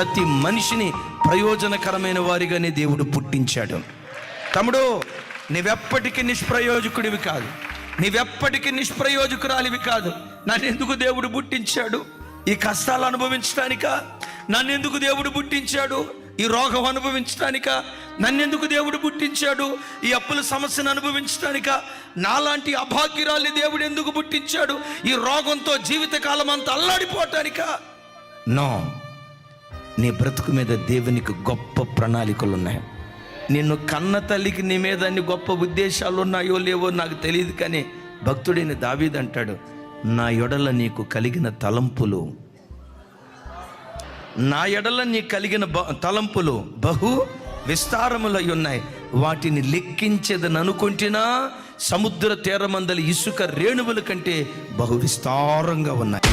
ప్రతి మనిషిని ప్రయోజనకరమైన వారిగానే దేవుడు పుట్టించాడు. తమ్ముడు, నీవెప్పటికీ నిష్ప్రయోజకుడివి కాదు, నీవెప్పటికీ నిష్ప్రయోజకురాలివి కాదు. నన్నెందుకు దేవుడు పుట్టించాడు? ఈ కష్టాలు అనుభవించడానికా? నన్నెందుకు దేవుడు పుట్టించాడు? ఈ రోగం అనుభవించడానికా? నన్నెందుకు దేవుడు పుట్టించాడు? ఈ అప్పుల సమస్యను అనుభవించడానికా? నాలాంటి అభాగ్యురాల్ని దేవుడు ఎందుకు పుట్టించాడు? ఈ రోగంతో జీవితకాలం అంతా అల్లాడిపోవటానికా? నో, నీ బ్రతుకు మీద దేవునికి గొప్ప ప్రణాళికలు ఉన్నాయి. నిన్ను కన్న తల్లికి నీ మీద అన్ని గొప్ప ఉద్దేశాలు ఉన్నాయో లేవో నాకు తెలియదు, కానీ భక్తుడైన దావీదు అంటాడు, నా ఎడల నీకు కలిగిన తలంపులు, నా ఎడల నీకు కలిగిన తలంపులు బహు విస్తారములై ఉన్నాయి, వాటిని లెక్కించేదని అనుకుంటున్నా సముద్ర తీరమందలి ఇసుక రేణువుల కంటే బహు విస్తారంగా ఉన్నాయి.